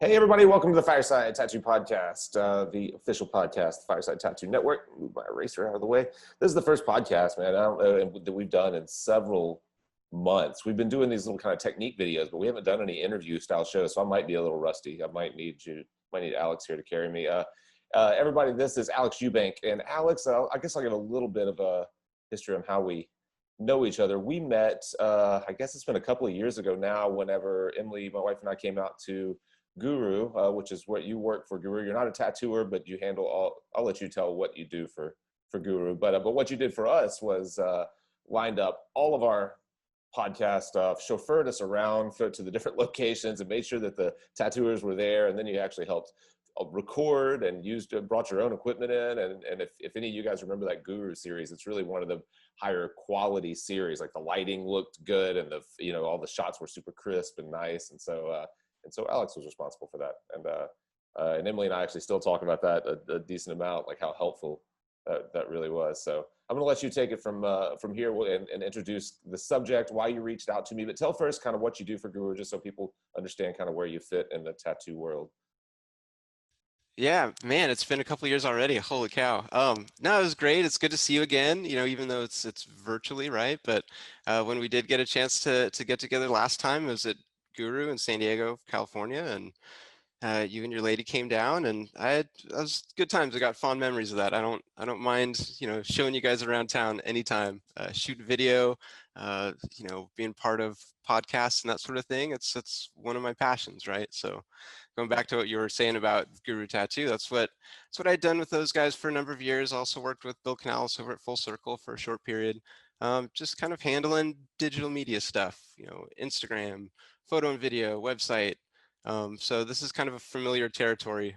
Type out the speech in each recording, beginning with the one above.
Hey everybody, welcome to the Fireside Tattoo Podcast, the official podcast, the Fireside Tattoo Network. Move my eraser out of the way. This is the first podcast, man, I don't know, that we've done in several months. We've been doing these little kind of technique videos, but we haven't done any interview style shows, so I might be a little rusty. I might need Alex here to carry me. Everybody, this is Alex Eubank, and Alex, I guess I'll give a little bit of a history on how we know each other. We met, I guess it's been a couple of years ago now, whenever Emily, my wife, and I came out to Guru, which is what you work for Guru. You're not a tattooer, but you handle all, I'll let you tell what you do for Guru. But what you did for us was lined up all of our podcast stuff, chauffeured us around to the different locations and made sure that the tattooers were there. And then you actually helped record and brought your own equipment in. And if any of you guys remember that Guru series, it's really one of the higher quality series. Like the lighting looked good and all the shots were super crisp and nice. And so Alex was responsible for that, and Emily and I actually still talk about that a decent amount, like how helpful that really was. So I'm going to let you take it from here and introduce the subject, why you reached out to me, but tell first kind of what you do for Guru, just so people understand kind of where you fit in the tattoo world. Yeah, man, it's been a couple of years already. Holy cow. No, it was great. It's good to see you again, even though it's virtually, right? But when we did get a chance to get together last time, it was at Guru in San Diego, California, and you and your lady came down, and it was good times. I got fond memories of that. I don't mind, showing you guys around town anytime. Shoot video, being part of podcasts and that sort of thing. It's one of my passions, right? So going back to what you were saying about Guru Tattoo, that's what I'd done with those guys for a number of years. Also worked with Bill Canales over at Full Circle for a short period. Just kind of handling digital media stuff, Instagram, photo and video, website. So this is kind of a familiar territory,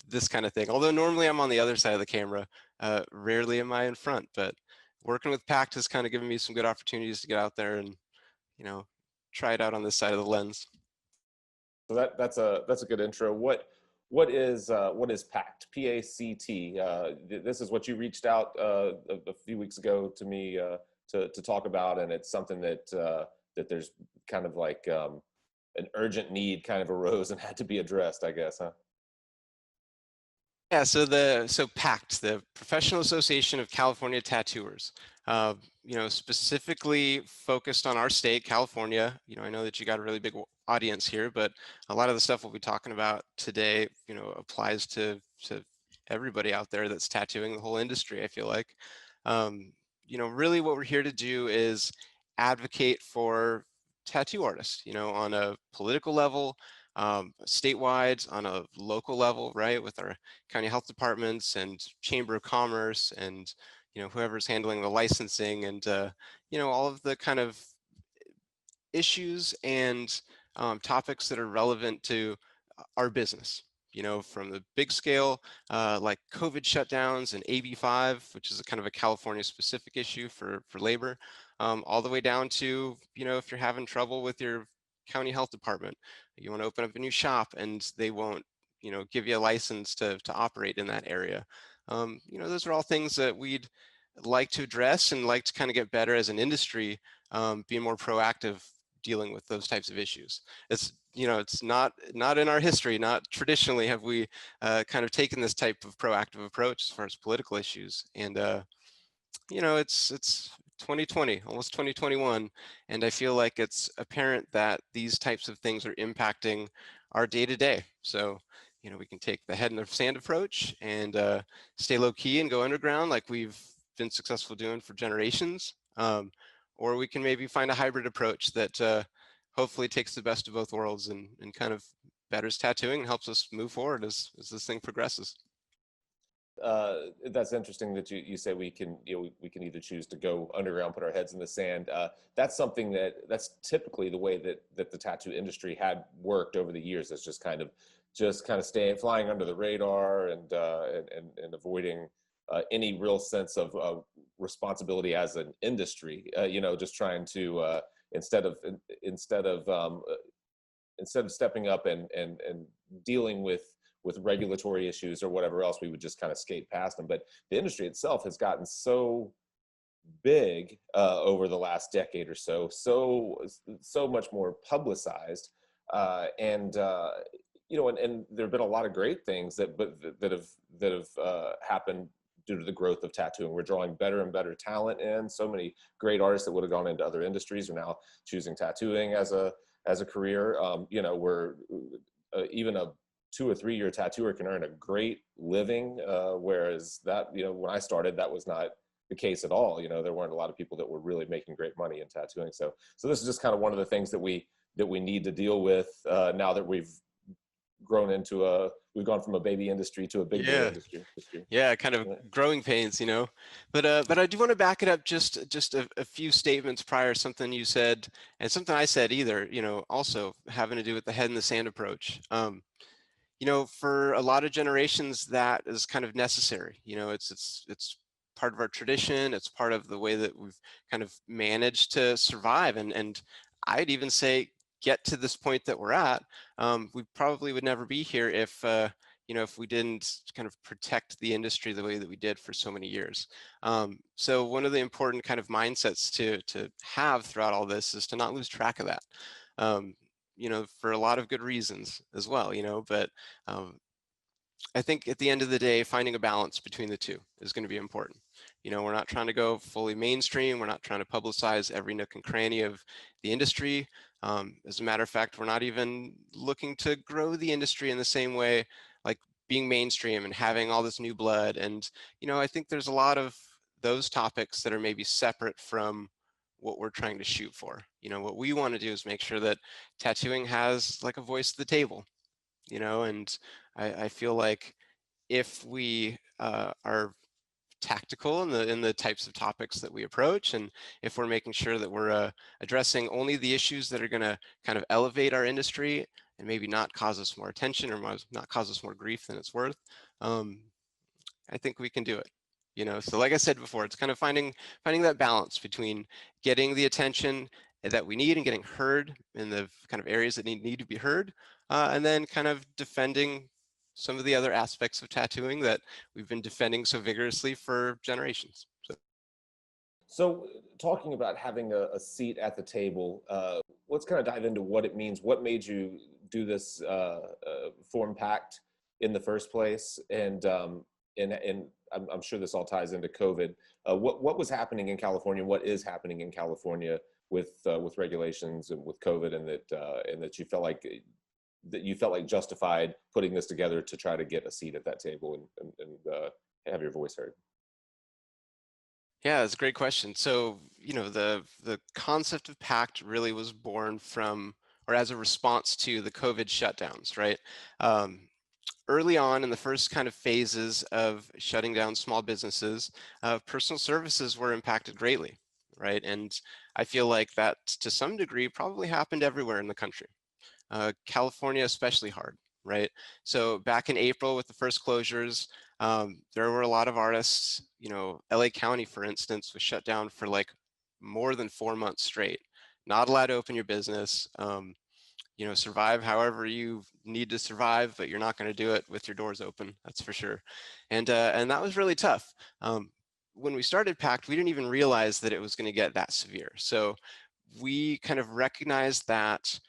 this kind of thing. Although normally I'm on the other side of the camera, rarely am I in front, but working with PACT has kind of given me some good opportunities to get out there and, try it out on this side of the lens. So that's a good intro. What is PACT? P-A-C-T. This is what you reached out a few weeks ago to me to talk about, and it's something that there's kind of like an urgent need kind of arose and had to be addressed, I guess, huh? Yeah, so PACT, the Professional Association of California Tattooers, specifically focused on our state, California. I know that you got a really big audience here, but a lot of the stuff we'll be talking about today, applies to everybody out there that's tattooing, the whole industry, I feel like. Really what we're here to do is advocate for tattoo artists, on a political level, statewide, on a local level, right, with our county health departments and chamber of commerce and whoever's handling the licensing and all of the kind of issues and topics that are relevant to our business, from the big scale, like COVID shutdowns and AB5, which is a kind of a California specific issue for labor, all the way down to, if you're having trouble with your county health department, you want to open up a new shop and they won't, give you a license to operate in that area. Those are all things that we'd like to address and like to kind of get better as an industry, being more proactive dealing with those types of issues. It's not in our history, not traditionally have we kind of taken this type of proactive approach as far as political issues. And it's 2020, almost 2021, and I feel like it's apparent that these types of things are impacting our day-to-day. So we can take the head in the sand approach and stay low key and go underground like we've been successful doing for generations. Or we can maybe find a hybrid approach that hopefully takes the best of both worlds and kind of betters tattooing and helps us move forward as this thing progresses. That's interesting that you say we can either choose to go underground, put our heads in the sand. That's something that's typically the way that the tattoo industry had worked over the years. It's just kind of flying under the radar and avoiding any real sense of responsibility as an industry. Just trying to instead of stepping up and dealing with regulatory issues or whatever else, we would just kind of skate past them. But the industry itself has gotten so big over the last decade or so much more publicized, and you know, and there have been a lot of great things that have happened due to the growth of tattooing. We're drawing better and better talent in. So many great artists that would have gone into other industries are now choosing tattooing as a career. You know, we're even a 2 or 3 year tattooer can earn a great living, whereas that, you know, when I started, that was not the case at all. You know, there weren't a lot of people that were really making great money in tattooing. So this is just kind of one of the things that we need to deal with now that we've grown into we've gone from a baby industry to a big boy Yeah. industry. Yeah, kind of Yeah. growing pains, you know. But I do want to back it up just a few statements prior, something you said and something I said either, you know, also having to do with the head in the sand approach. You know, for a lot of generations, that is kind of necessary. You know, it's part of our tradition. It's part of the way that we've kind of managed to survive. And I'd even say get to this point that we're at. We probably would never be here if you know, if we didn't kind of protect the industry the way that we did for so many years. So one of the important kind of mindsets to have throughout all this is to not lose track of that. Um, you know, for a lot of good reasons as well, you know, but um, I think at the end of the day, finding a balance between the two is going to be important. You know, we're not trying to go fully mainstream. We're not trying to publicize every nook and cranny of the industry. As a matter of fact, we're not even looking to grow the industry in the same way, like being mainstream and having all this new blood. And, you know, I think there's a lot of those topics that are maybe separate from what we're trying to shoot for. You know, what we want to do is make sure that tattooing has like a voice at the table, you know, and I feel like if we are tactical in the types of topics that we approach, and if we're making sure that we're addressing only the issues that are going to kind of elevate our industry and maybe not cause us more attention or not cause us more grief than it's worth, um, I think we can do it. You know, so like I said before, it's kind of finding that balance between getting the attention that we need and getting heard in the kind of areas that need to be heard, and then kind of defending some of the other aspects of tattooing that we've been defending so vigorously for generations. So, So talking about having a seat at the table, let's kind of dive into what it means. What made you do this form pact in the first place? And I'm sure this all ties into COVID. What was happening in California? What is happening in California with regulations and with COVID, and that you felt like justified putting this together to try to get a seat at that table and have your voice heard? yeah, it's a great question. So, you know, the concept of PACT really was born from or as a response to the COVID shutdowns, right? Um, Early on in the first kind of phases of shutting down small businesses, personal services were impacted greatly, right? And I feel like that to some degree probably happened everywhere in the country. California especially hard, right? So back in April with the first closures, there were a lot of artists, you know, LA County, for instance, was shut down for like more than 4 months straight. Not allowed to open your business. You know, survive however you need to survive, but you're not going to do it with your doors open. That's for sure. And that was really tough. When we started PACT, we didn't even realize that it was going to get that severe. So we kind of recognized that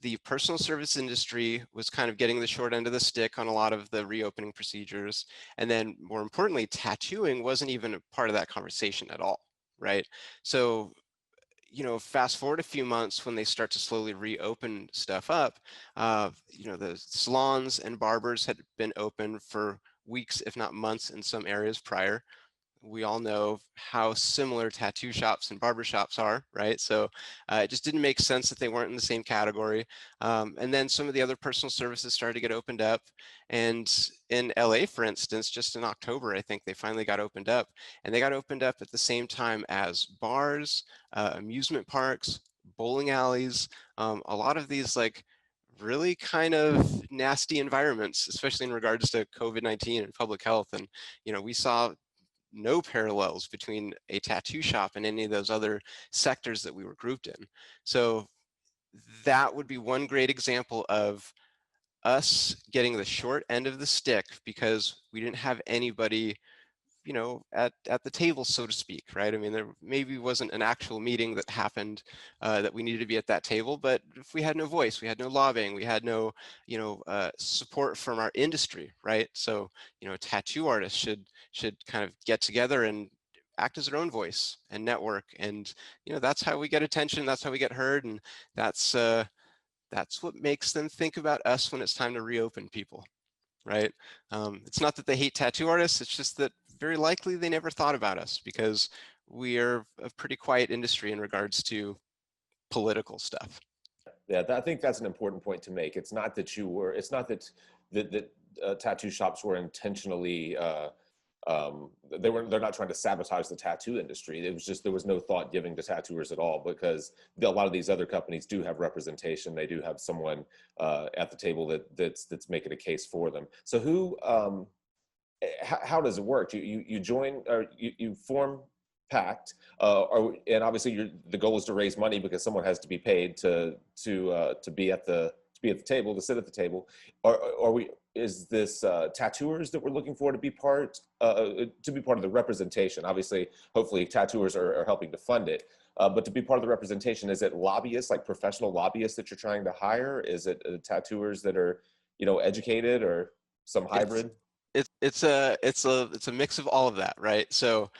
the personal service industry was kind of getting the short end of the stick on a lot of the reopening procedures. And then more importantly, tattooing wasn't even a part of that conversation at all, right? So, you know, fast forward a few months when they start to slowly reopen stuff up, you know, the salons and barbers had been open for weeks, if not months in some areas prior. We all know how similar tattoo shops and barber shops are, right? So it just didn't make sense that they weren't in the same category. And then some of the other personal services started to get opened up. And in LA, for instance, just in October, I think they finally got opened up. And they got opened up at the same time as bars, amusement parks, bowling alleys, a lot of these like really kind of nasty environments, especially in regards to COVID-19 and public health. And, you know, we saw no parallels between a tattoo shop and any of those other sectors that we were grouped in. So that would be one great example of us getting the short end of the stick because we didn't have anybody, at the table, so to speak, right? I mean, there maybe wasn't an actual meeting that happened that we needed to be at that table, but if we had no voice, we had no lobbying, we had no, support from our industry, right? So, tattoo artists should kind of get together and act as their own voice and network, and that's how we get attention, that's how we get heard, and that's what makes them think about us when it's time to reopen people, right? It's not that they hate tattoo artists, it's just that very likely they never thought about us because we are a pretty quiet industry in regards to political stuff. Yeah, I think that's an important point to make. It's not that it's not that tattoo shops were intentionally, they're not trying to sabotage the tattoo industry. It was just, there was no thought given to tattooers at all, because a lot of these other companies do have representation. They do have someone at the table that's making a case for them. So how does it work? You join, or you form PACT, and obviously the goal is to raise money because someone has to be paid to be at the table, to sit at the table. Is this tattooers that we're looking for to be part of the representation? Obviously, hopefully, tattooers are helping to fund it. But to be part of the representation, is it lobbyists, like professional lobbyists that you're trying to hire? Is it tattooers that are, educated, or some It's hybrid? it's a mix of all of that, right? So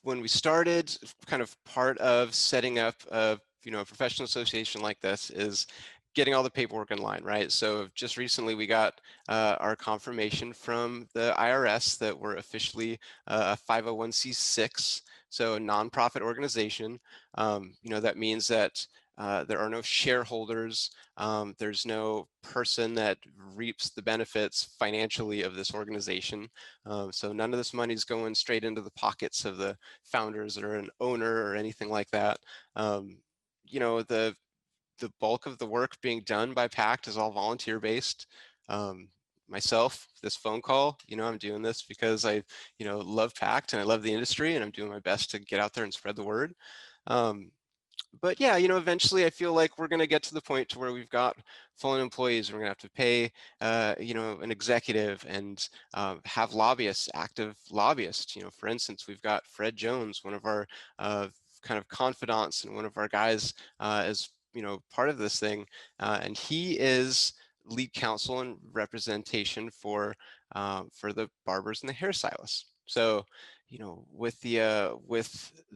when we started, kind of part of setting up a professional association like this is getting all the paperwork in line, right? So just recently we got our confirmation from the IRS that we're officially a 501c6, so a nonprofit organization. That means that there are no shareholders. There's no person that reaps the benefits financially of this organization. So none of this money is going straight into the pockets of the founders or an owner or anything like that. The bulk of the work being done by PACT is all volunteer based. Myself, this phone call, I'm doing this because I, love PACT and I love the industry, and I'm doing my best to get out there and spread the word. But yeah, eventually I feel like we're going to get to the point to where we've got full employees. We're going to have to pay, an executive, and have lobbyists, active lobbyists. For instance, we've got Fred Jones, one of our kind of confidants and one of our guys, as part of this thing, and he is lead counsel and representation for the barbers and the hairstylists. So with the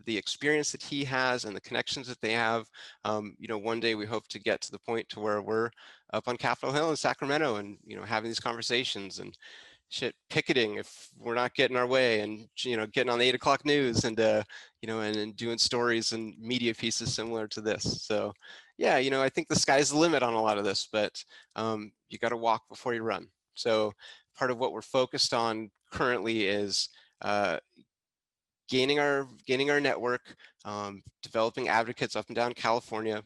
experience that he has and the connections that they have, one day we hope to get to the point to where we're up on Capitol Hill in Sacramento, and having these conversations and picketing if we're not getting our way, and getting on the 8 o'clock news, and and doing stories and media pieces similar to this. So yeah, I think the sky's the limit on a lot of this, but you got to walk before you run. So part of what we're focused on currently is uh, gaining our network, developing advocates up and down California.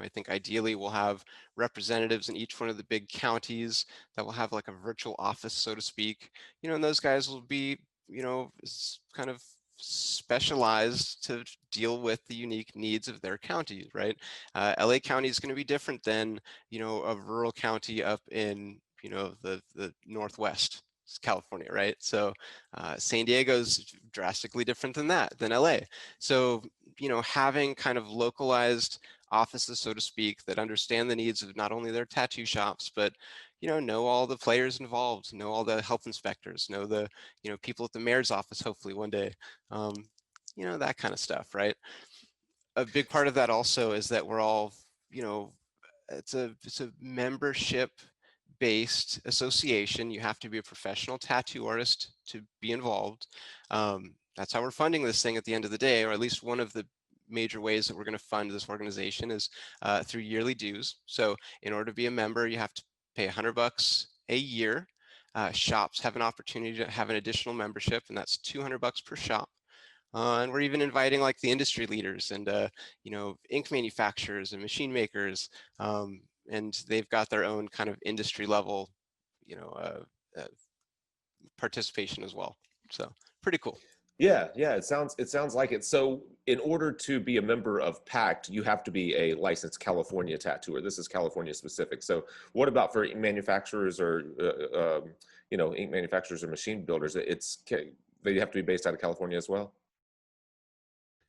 I think ideally we'll have representatives in each one of the big counties that will have like a virtual office, so to speak. And those guys will be, kind of specialized to deal with the unique needs of their counties, right? LA County is going to be different than, a rural county up in, the Northwest California, right? So San Diego's drastically different than LA. So, having kind of localized offices, so to speak, that understand the needs of not only their tattoo shops, but know all the players involved, know all the health inspectors, know the people at the mayor's office, hopefully one day, um, that kind of stuff, right? A big part of that also is that we're all, it's a membership based association. You have to be a professional tattoo artist to be involved. That's how we're funding this thing at the end of the day, or at least one of the major ways that we're going to fund this organization is through yearly dues. So in order to be a member, you have to pay $100 a year. Shops have an opportunity to have an additional membership, and that's $200 per shop. And we're even inviting like the industry leaders and ink manufacturers and machine makers, and they've got their own kind of industry level, you know, uh, uh, participation as well. So pretty cool. Yeah, yeah, it sounds like it. So in order to be a member of PACT, you have to be a licensed California tattooer. This is California specific. So what about for manufacturers or ink manufacturers or machine builders? They have to be based out of California as well.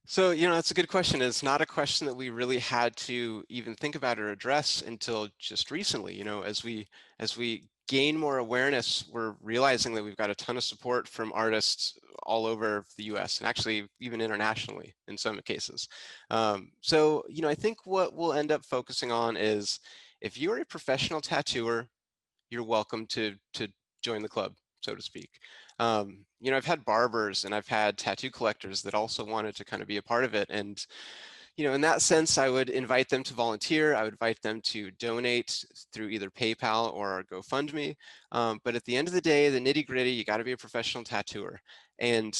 So, that's a good question. It's not a question that we really had to even think about or address until just recently. As we gain more awareness, we're realizing that we've got a ton of support from artists all over the US and actually even internationally in some cases. So, I think what we'll end up focusing on is if you're a professional tattooer, you're welcome to join the club, so to speak. I've had barbers and I've had tattoo collectors that also wanted to kind of be a part of it. And, in that sense, I would invite them to volunteer. I would invite them to donate through either PayPal or GoFundMe. But at the end of the day, the nitty gritty, you got to be a professional tattooer. And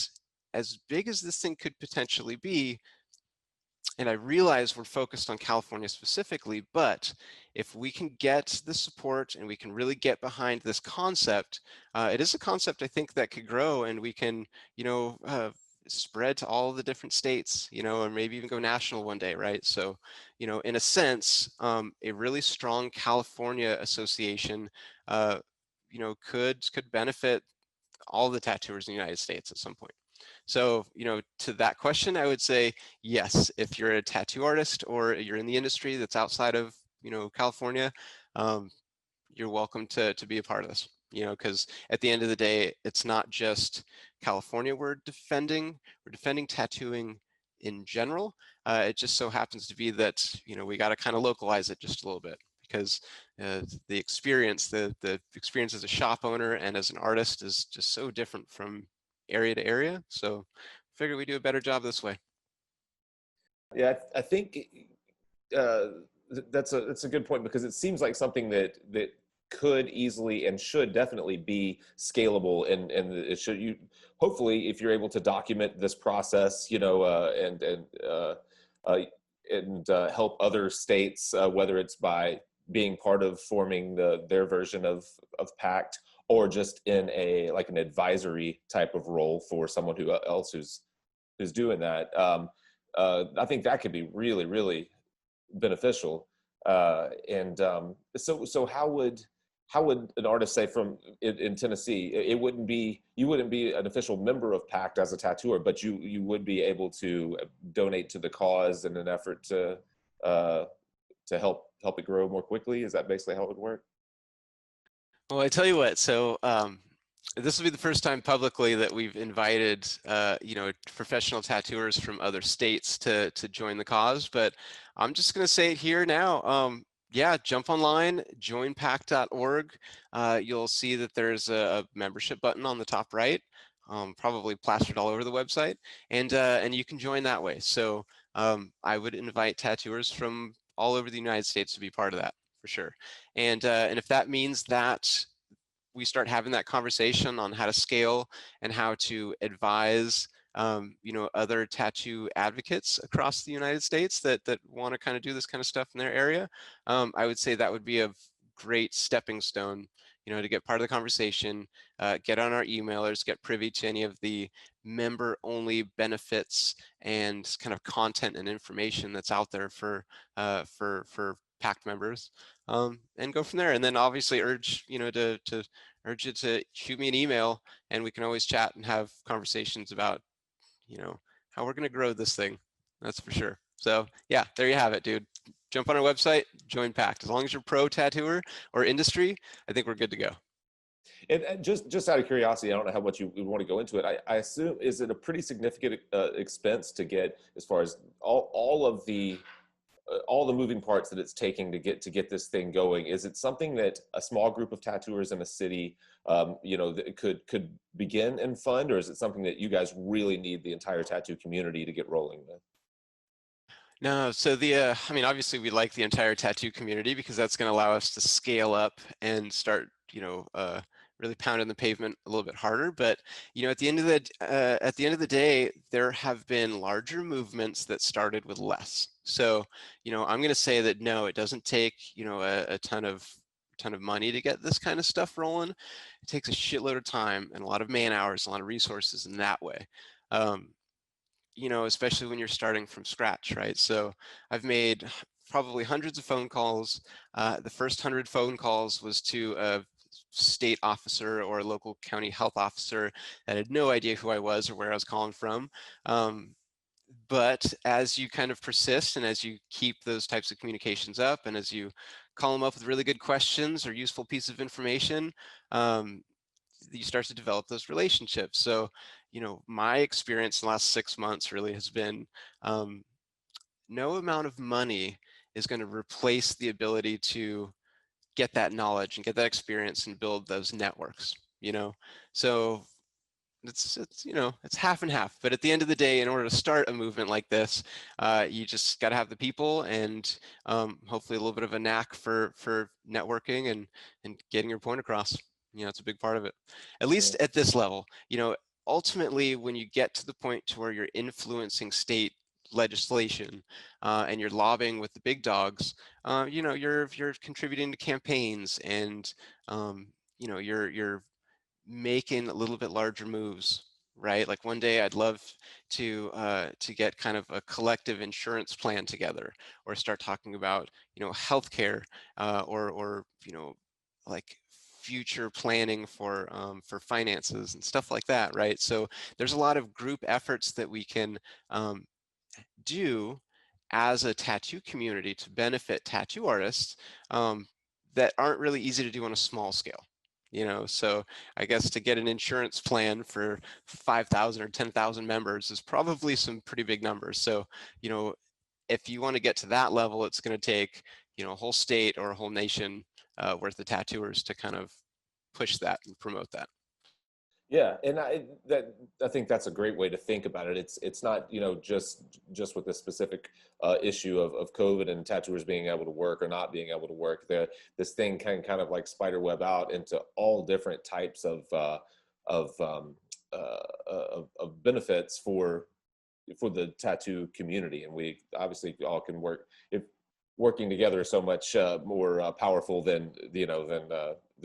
as big as this thing could potentially be, and I realize we're focused on California specifically, but if we can get the support and we can really get behind this concept, it is a concept I think that could grow, and we can, spread to all the different states, or maybe even go national one day, right? So, in a sense, a really strong California association, could benefit all the tattooers in the United States at some point. So, to that question, I would say yes. If you're a tattoo artist or you're in the industry that's outside of, California, um, you're welcome to be a part of this. Because at the end of the day, it's not just California we're defending. We're defending tattooing in general. It just so happens to be that, we got to kind of localize it just a little bit because the experience as a shop owner and as an artist is just so different from area to area. So figure we do a better job this way. Yeah, I think that's a good point because it seems like something that could easily and should definitely be scalable, and it should you hopefully if you're able to document this process, uh, help other states, whether it's by being part of forming their version of PACT or just in a like an advisory type of role for someone else who's doing that. I think that could be really, really beneficial. So how would an artist say in Tennessee, it wouldn't be you wouldn't be an official member of PACT as a tattooer, but you would be able to donate to the cause in an effort uh, to help it grow more quickly? Is that basically how it would work? Well, I tell you what, so this will be the first time publicly that we've invited, professional tattooers from other states to join the cause. But I'm just going to say it here now. Yeah, jump online, joinpact.org. You'll see that there's a membership button on the top right, probably plastered all over the website, and you can join that way. So I would invite tattooers from all over the United States to be part of that for sure. And if that means that we start having that conversation on how to scale and how to advise other tattoo advocates across the United States that want to kind of do this kind of stuff in their area, I would say that would be a great stepping stone, to get part of the conversation, get on our emailers, get privy to any of the member only benefits and kind of content and information that's out there for PACT members, and go from there. And then obviously to urge you to shoot me an email, and we can always chat and have conversations about, how we're going to grow this thing. That's for sure. So yeah, there you have it, dude. Jump on our website, join PACT. As long as you're pro tattooer or industry, I think we're good to go. And just out of curiosity, I don't know how much you would want to go into it. I assume is it a pretty significant expense to get as far as all the moving parts that it's taking to get this thing going? Is it something that a small group of tattooers in a city, that could begin and fund, or is it something that you guys really need the entire tattoo community to get rolling with? No, so I mean, obviously we like the entire tattoo community because that's going to allow us to scale up and start, really pounding the pavement a little bit harder. But, at the end of the day, there have been larger movements that started with less. So, I'm going to say that no, it doesn't take, a ton of money to get this kind of stuff rolling. It takes a shitload of time and a lot of man hours, a lot of resources in that way. Um, especially when you're starting from scratch, right? So I've made probably hundreds of phone calls. The first 100 phone calls was to a state officer or a local county health officer that had no idea who I was or where I was calling from. Um, but as you kind of persist and as you keep those types of communications up and as you call them up with really good questions or useful pieces of information, um, you start to develop those relationships. So, my experience in the last 6 months really has been um, no amount of money is going to replace the ability to get that knowledge and get that experience and build those networks. So it's half and half, but at the end of the day, in order to start a movement like this, you just got to have the people and hopefully a little bit of a knack for networking and getting your point across. It's a big part of it, at Yeah. least at this level. Ultimately, when you get to the point to where you're influencing state legislation and you're lobbying with the big dogs, you're contributing to campaigns and you're making a little bit larger moves, right? Like one day I'd love to get kind of a collective insurance plan together, or start talking about healthcare, or like future planning for finances and stuff like that, right? So there's a lot of group efforts that we can um, do as a tattoo community to benefit tattoo artists, that aren't really easy to do on a small scale. So I guess to get an insurance plan for 5,000 or 10,000 members is probably some pretty big numbers. So, you know, if you want to get to that level, it's going to take, a whole state or a whole nation worth of tattooers to kind of push that and promote that. Yeah, and I think that's a great way to think about it. It's not just with the specific issue of COVID and tattooers being able to work or not being able to work. This thing can kind of like spider web out into all different types of um, of benefits for the tattoo community, and we obviously all can work if working together is so much more powerful than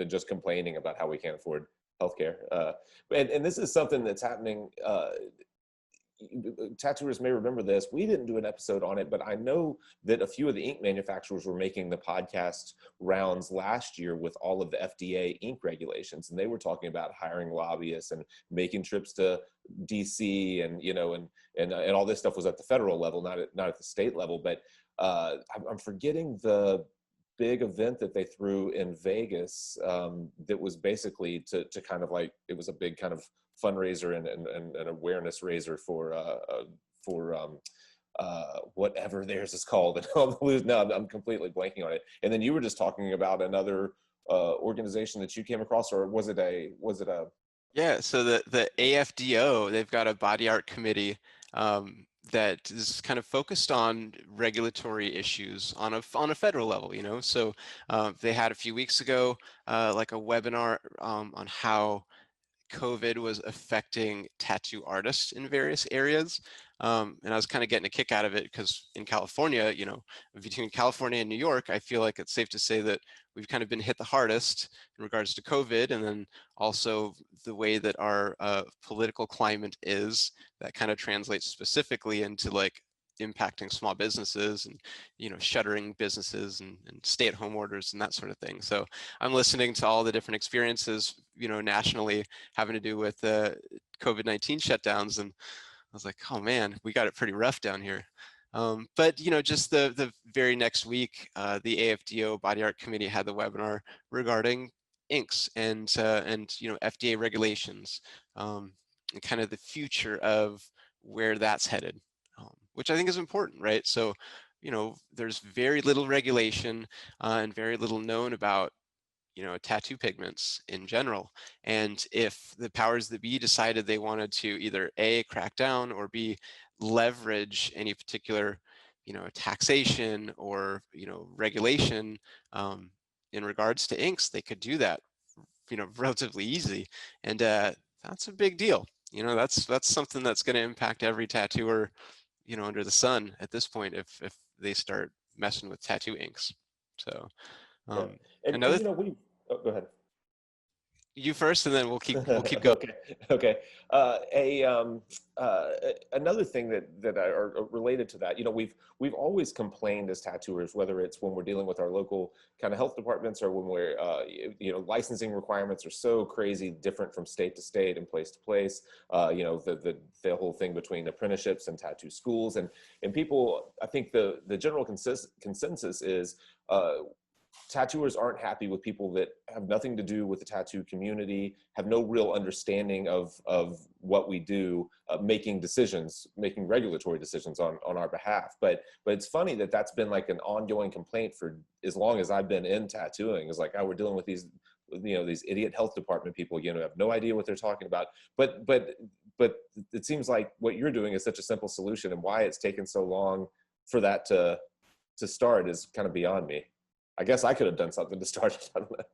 just complaining about how we can't afford healthcare. And this is something that's happening. Tattooers may remember this. We didn't do an episode on it, but I know that a few of the ink manufacturers were making the podcast rounds last year with all of the FDA ink regulations, and they were talking about hiring lobbyists and making trips to DC, and all this stuff was at the federal level, not at the state level. But I'm forgetting the big event that they threw in Vegas, that was basically to kind of like, it was a big kind of fundraiser and an awareness raiser for whatever theirs is called. And now I'm completely blanking on it. And then you were just talking about another organization that you came across, or was it a Yeah, so the AFDO, they've got a body art committee that is kind of focused on regulatory issues on a federal level. So they had a few weeks ago like a webinar on how COVID was affecting tattoo artists in various areas. And I was kind of getting a kick out of it because in California, between California and New York, I feel like it's safe to say that we've kind of been hit the hardest in regards to COVID. And then also the way that our political climate is, that kind of translates specifically into like impacting small businesses and shuttering businesses and stay-at-home orders and that sort of thing. So I'm listening to all the different experiences nationally having to do with COVID-19 shutdowns, and I was like, oh man, we got it pretty rough down here. But just the very next week, the AFDO Body Art Committee had the webinar regarding inks and FDA regulations, and kind of the future of where that's headed, which I think is important, right? So there's very little regulation and very little known about tattoo pigments in general. And if the powers that be decided they wanted to either A, crack down, or B, leverage any particular, taxation or, regulation in regards to inks, they could do that, relatively easy. And that's a big deal. That's something that's going to impact every tattooer, under the sun at this point, if they start messing with tattoo inks. So yeah. um, And another we go ahead. you first, and then we'll keep going. Okay. Okay. Another thing that are related to that, we've always complained as tattooers, whether it's when we're dealing with our local kind of health departments or when we're, licensing requirements are so crazy different from state to state and place to place. The whole thing between apprenticeships and tattoo schools and people, I think the general consensus is, tattooers aren't happy with people that have nothing to do with the tattoo community, have no real understanding of what we do, making regulatory decisions on our behalf. But it's funny that that's been like an ongoing complaint for as long as I've been in tattooing. Is like, oh, we're dealing with these idiot health department people, have no idea what they're talking about. But it seems like what you're doing is such a simple solution, and why it's taken so long for that to start is kind of beyond me. I guess I could have done something to start it. I don't know.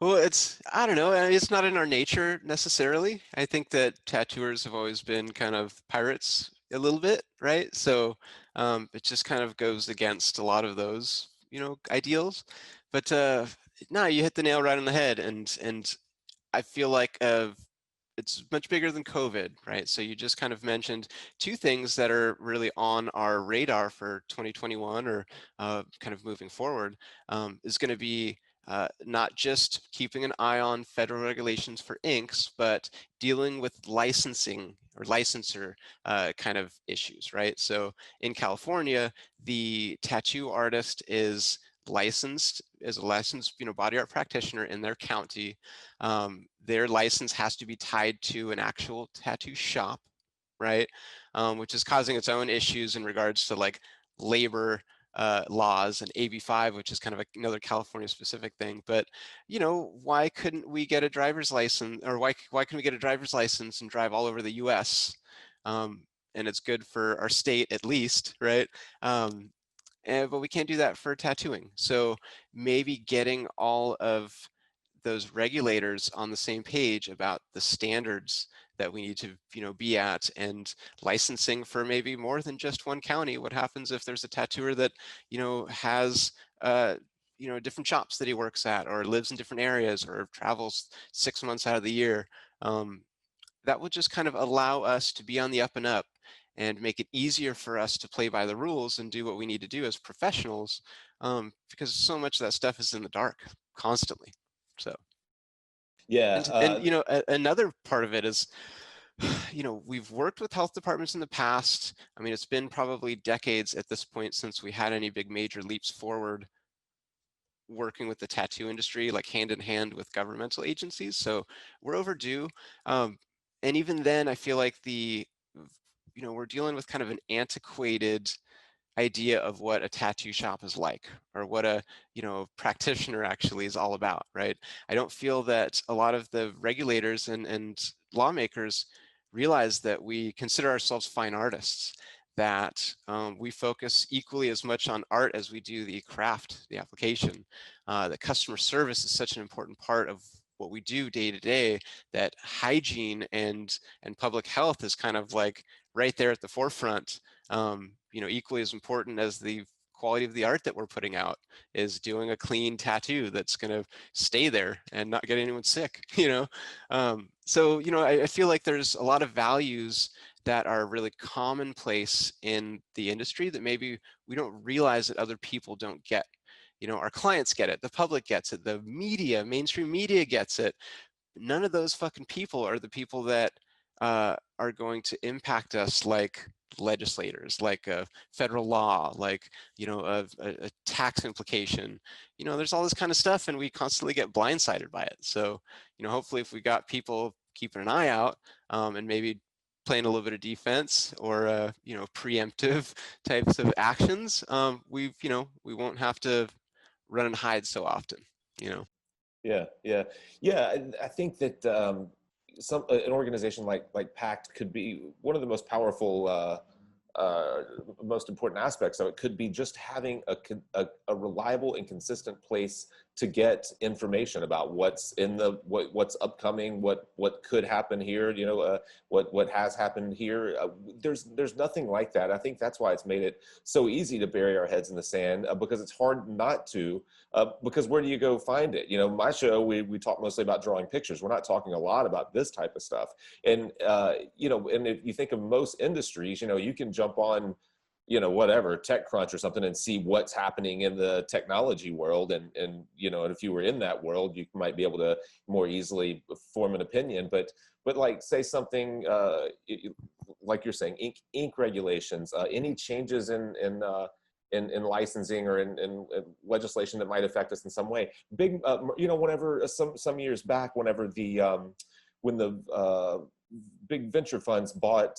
Well, I don't know, it's not in our nature necessarily. I think that tattooers have always been kind of pirates a little bit, right? So it just kind of goes against a lot of those, ideals. But no, you hit the nail right on the head, and I feel like it's much bigger than COVID, right? So you just kind of mentioned two things that are really on our radar for 2021, or kind of moving forward, is going to be not just keeping an eye on federal regulations for inks, but dealing with licensing or licensor kind of issues, right? So in California, the tattoo artist is licensed as a licensed body art practitioner in their county. Their license has to be tied to an actual tattoo shop, right? Which is causing its own issues in regards to like labor laws and AB5, which is kind of another California specific thing. But why couldn't we get a driver's license, or why couldn't we get a driver's license and drive all over the US? And it's good for our state at least, right? But we can't do that for tattooing. So maybe getting all of those regulators on the same page about the standards that we need to be at, and licensing for maybe more than just one county. What happens if there's a tattooer that has different shops that he works at, or lives in different areas, or travels 6 months out of the year? That will just kind of allow us to be on the up and up, and make it easier for us to play by the rules and do what we need to do as professionals, because so much of that stuff is in the dark constantly. So, Yeah. and another part of it is, we've worked with health departments in the past. I mean, it's been probably decades at this point since we had any big major leaps forward working with the tattoo industry, like hand in hand with governmental agencies. So we're overdue. And even then, I feel like we're dealing with kind of an antiquated idea of what a tattoo shop is like, or what a practitioner actually is all about, right? I don't feel that a lot of the regulators and lawmakers realize that we consider ourselves fine artists, that we focus equally as much on art as we do the craft, the application. That customer service is such an important part of what we do day to day, that hygiene and public health is kind of like right there at the forefront. Equally as important as the quality of the art that we're putting out is doing a clean tattoo that's going to stay there and not get anyone sick. I feel like there's a lot of values that are really commonplace in the industry that maybe we don't realize that other people don't get. Our clients get it, the public gets it, the media, mainstream media gets it. None of those fucking people are the people that are going to impact us like legislators, like a federal law, like a tax implication. There's all this kind of stuff, and we constantly get blindsided by it. So hopefully if we got people keeping an eye out, and maybe playing a little bit of defense, or preemptive types of actions, we won't have to run and hide so often. Yeah. Yeah. Yeah. I think that an organization like PACT could be one of the most powerful, most important aspects of it. Could be just having a reliable and consistent place to get information about what's in the what's upcoming, what could happen here, you know, what has happened here. There's nothing like that. I think that's why it's made it so easy to bury our heads in the sand, because it's hard not to. Because where do you go find it? You know, my show, we talk mostly about drawing pictures. We're not talking a lot about this type of stuff. And you know, and if you think of most industries, you know, you can jump on, you know, whatever, TechCrunch or something, and see what's happening in the technology world. And you know, and if you were in that world, you might be able to more easily form an opinion. But like, say something like you're saying, ink regulations, any changes in licensing or in legislation that might affect us in some way. Big, you know, whenever some years back, whenever when the big venture funds bought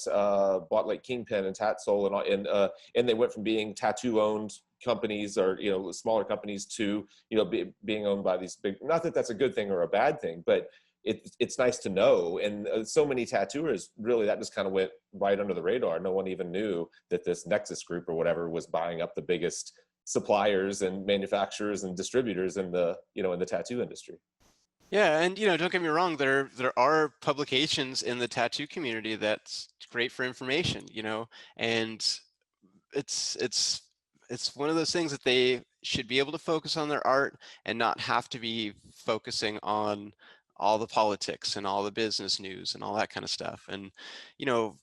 like Kingpin and Tatsol and they went from being tattoo owned companies, or you know, smaller companies, to, you know, being owned by these big. Not that that's a good thing or a bad thing, but it's nice to know. And so many tattooers, really, that just kind of went right under the radar. No one even knew that this Nexus Group or whatever was buying up the biggest suppliers and manufacturers and distributors in the, you know, in the tattoo industry. Yeah, and you know, don't get me wrong, there are publications in the tattoo community that's great for information, you know, and it's it's it's one of those things that they should be able to focus on their art and not have to be focusing on all the politics and all the business news and all that kind of stuff. And you know,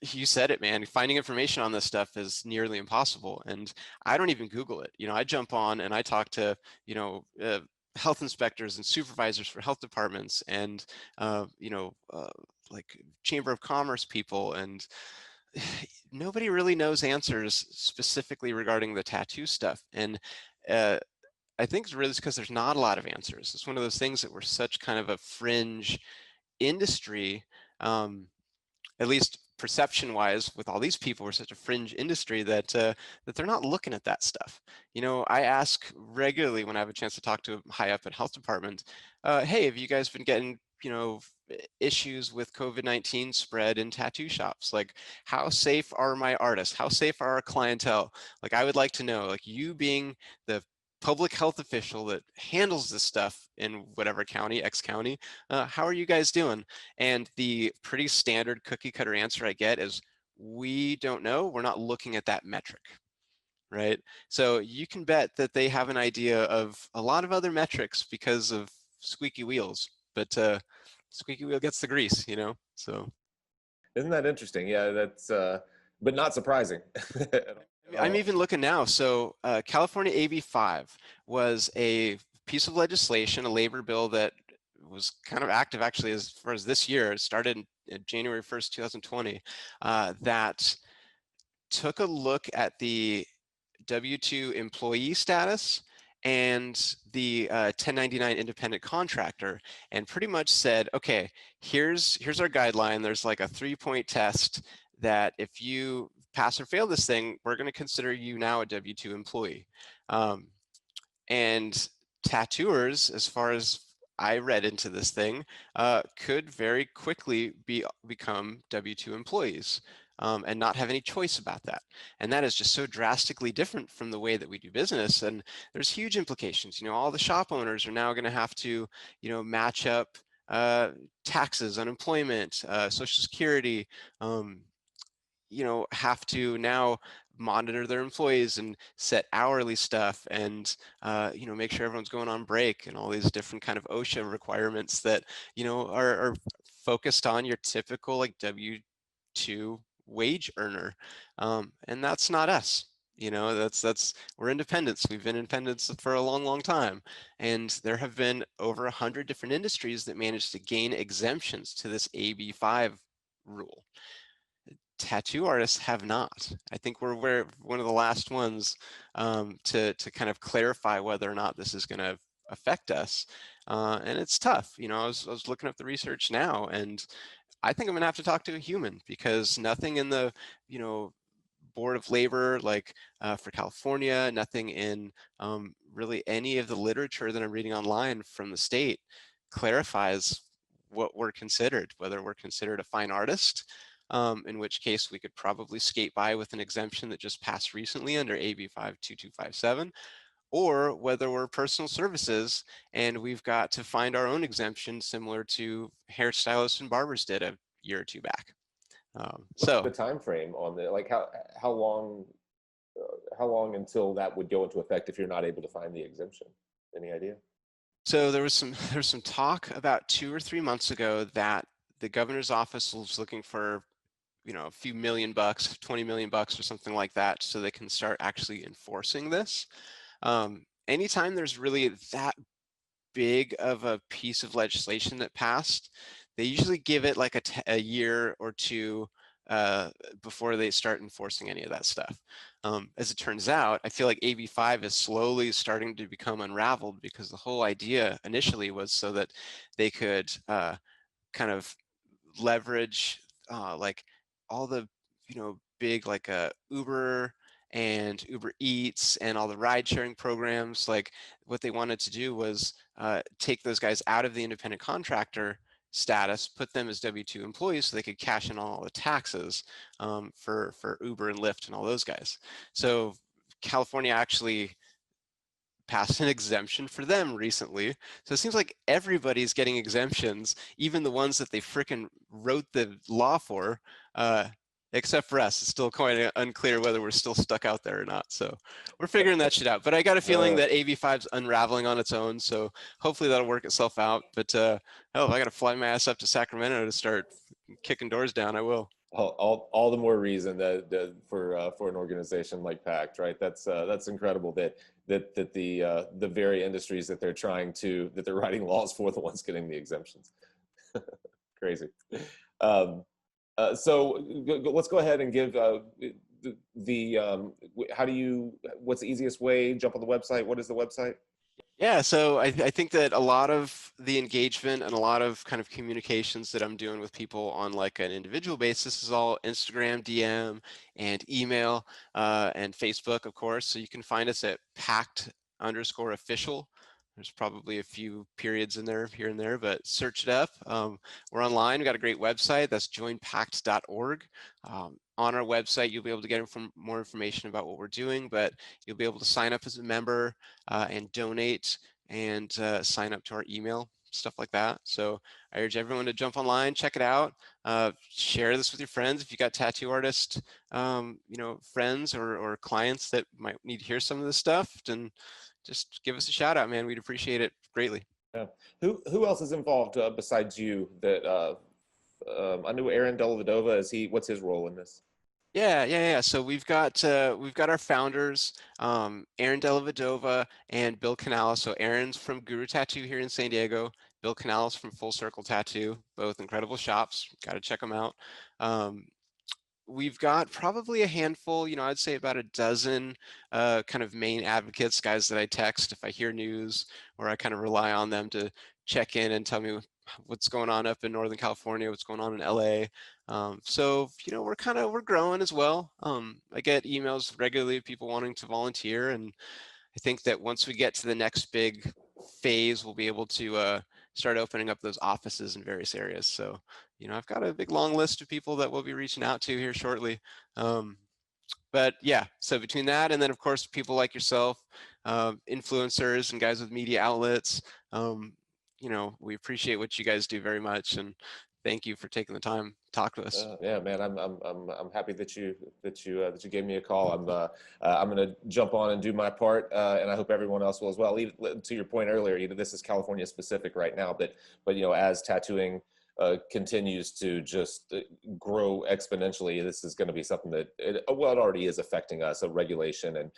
you said it, man. Finding information on this stuff is nearly impossible, and I don't even Google it. You know, I jump on and I talk to, you know, health inspectors and supervisors for health departments, and you know, like Chamber of Commerce people, and nobody really knows answers specifically regarding the tattoo stuff. And uh, I think it's really because there's not a lot of answers. It's one of those things that we're such kind of a fringe industry. At least perception wise, with all these people, we're such a fringe industry that that they're not looking at that stuff. You know, I ask regularly when I have a chance to talk to a high up at health department, hey, have you guys been getting, you know, issues with COVID-19 spread in tattoo shops? Like, how safe are my artists? How safe are our clientele? Like, I would like to know, like, you being the public health official that handles this stuff in whatever county, X county, how are you guys doing? And the pretty standard cookie cutter answer I get is, we don't know, we're not looking at that metric, right? So you can bet that they have an idea of a lot of other metrics because of squeaky wheels, but squeaky wheel gets the grease, you know? So. Isn't that interesting? Yeah, that's but not surprising at I'm all. even looking now. So California AB5 was a piece of legislation, a labor bill that was kind of active actually as far as this year. It started in January 1st, 2020, that took a look at the W-2 employee status and the 1099 independent contractor, and pretty much said, okay, here's our guideline. There's like a 3-point test that if you pass or fail this thing, we're going to consider you now a W-2 employee. And tattooers, as far as I read into this thing, could very quickly become W-2 employees, and not have any choice about that. And that is just so drastically different from the way that we do business. And there's huge implications. You know, all the shop owners are now going to have to, you know, match up taxes, unemployment, Social Security, you know, have to now monitor their employees and set hourly stuff, and you know, make sure everyone's going on break, and all these different kind of OSHA requirements that, you know, are focused on your typical like W-2 wage earner, and that's not us. You know, that's we're independents. We've been independents for a long time, and there have been over 100 different industries that managed to gain exemptions to this AB5 rule. Tattoo artists have not. I think we're one of the last ones to kind of clarify whether or not this is going to affect us, and it's tough. You know, I was looking up the research now, and I think I'm going to have to talk to a human, because nothing in the, you know, Board of Labor, like for California, nothing in really any of the literature that I'm reading online from the state clarifies what we're considered, whether we're considered a fine artist, in which case we could probably skate by with an exemption that just passed recently under AB 52257, or whether we're personal services and we've got to find our own exemption, similar to hairstylists and barbers did a year or two back. What's So the time frame on the, like how long how long until that would go into effect if you're not able to find the exemption? Any idea? So there was some talk about 2 or 3 months ago that the governor's office was looking for, a few $1 million, 20 million bucks or something like that, so they can start actually enforcing this. Anytime there's really that big of a piece of legislation that passed, they usually give it like a year or two uh, before they start enforcing any of that stuff. As it turns out, I feel like AB5 is slowly starting to become unraveled, because the whole idea initially was so that they could kind of leverage like all the big like Uber and Uber Eats and all the ride sharing programs. Like, what they wanted to do was take those guys out of the independent contractor status, put them as W-2 employees so they could cash in on all the taxes for Uber and Lyft and all those guys. So California actually passed an exemption for them recently. So it seems like everybody's getting exemptions, even the ones that they frickin' wrote the law for, except for us. It's still quite unclear whether we're still stuck out there or not. So we're figuring that shit out. But I got a feeling that AB5's unraveling on its own. So hopefully that'll work itself out. But hell, if I got to fly my ass up to Sacramento to start kicking doors down, I will. All the more reason for an organization like PACT, right? That's incredible that the very industries that they're writing laws for, the ones getting the exemptions. Crazy. Um, so let's go ahead and give what's the easiest way? Jump on the website. What is the website? Yeah, so I think that a lot of the engagement and a lot of kind of communications that I'm doing with people on like an individual basis is all Instagram, DM, and email, and Facebook, of course. So you can find us at PACT_official. There's probably a few periods in there here and there, but search it up. We're online. We've got a great website. That's joinpact.org. On our website, you'll be able to get more information about what we're doing, but you'll be able to sign up as a member and donate and sign up to our email, stuff like that. So I urge everyone to jump online, check it out, share this with your friends. If you got tattoo artist, friends or clients that might need to hear some of this stuff, then just give us a shout out, man. We'd appreciate it greatly. Yeah. Who else is involved besides you? I knew Aaron Dellavedova. What's his role in this? Yeah. So we've got our founders, Aaron Dellavedova and Bill Canales. So Aaron's from Guru Tattoo here in San Diego. Bill Canales from Full Circle Tattoo. Both incredible shops. Got to check them out. We've got probably a handful, I'd say about a dozen kind of main advocates, guys that I text if I hear news, or I kind of rely on them to check in and tell me what's going on up in Northern California, what's going on in LA. So, we're growing as well. I get emails regularly of people wanting to volunteer, and I think that once we get to the next big phase, we'll be able to start opening up those offices in various areas. So, I've got a big long list of people that we'll be reaching out to here shortly. But yeah, so between that and then of course people like yourself, influencers and guys with media outlets, we appreciate what you guys do very much, and thank you for taking the time to talk to us. Yeah, man, I'm happy that you gave me a call. I'm gonna jump on and do my part, and I hope everyone else will as well. To your point earlier, this is California specific right now, but as tattooing continues to just grow exponentially, this is going to be something that it already is affecting us, a regulation,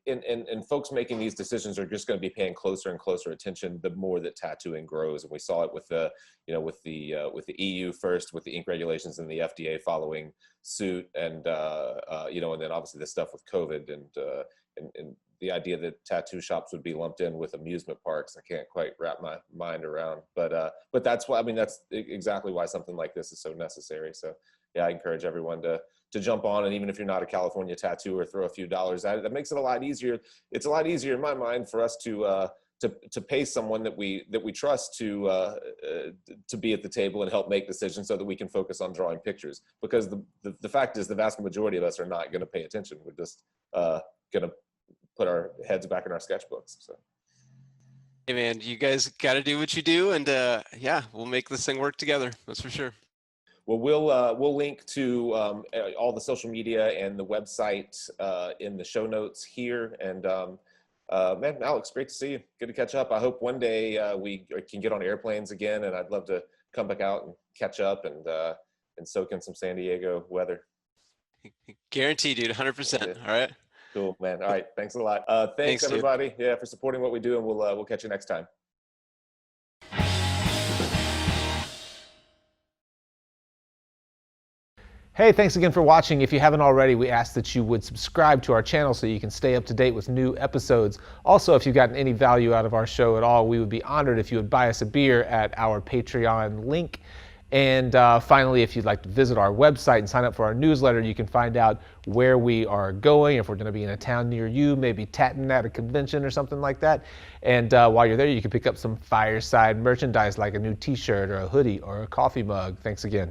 and folks making these decisions are just going to be paying closer and closer attention the more that tattooing grows. And we saw it with the EU first, with the ink regulations, and the FDA following suit, and and then obviously the stuff with COVID, and the idea that tattoo shops would be lumped in with amusement parks. I can't quite wrap my mind around, but that's why, that's exactly why something like this is so necessary. So yeah, I encourage everyone to jump on, and even if you're not a California tattooer, throw a few dollars at it. That makes it a lot easier. It's a lot easier in my mind for us to pay someone that we trust to be at the table and help make decisions, so that we can focus on drawing pictures. Because the fact is, the vast majority of us are not going to pay attention. We're just gonna put our heads back in our sketchbooks. So. Hey man, you guys got to do what you do, and yeah, we'll make this thing work together. That's for sure. Well, we'll link to all the social media and the website in the show notes here. And man, Alex, great to see you. Good to catch up. I hope one day we can get on airplanes again, and I'd love to come back out and catch up and soak in some San Diego weather. Guaranteed, dude. 100%. All right. Cool, man. All right. Thanks a lot. Thanks everybody. Dude. Yeah, for supporting what we do, and we'll catch you next time. Hey, thanks again for watching. If you haven't already, we ask that you would subscribe to our channel so you can stay up to date with new episodes. Also, if you've gotten any value out of our show at all, we would be honored if you would buy us a beer at our Patreon link. And finally, if you'd like to visit our website and sign up for our newsletter, you can find out where we are going, if we're going to be in a town near you, maybe tatting at a convention or something like that. And while you're there, you can pick up some Fireside merchandise like a new t-shirt or a hoodie or a coffee mug. Thanks again.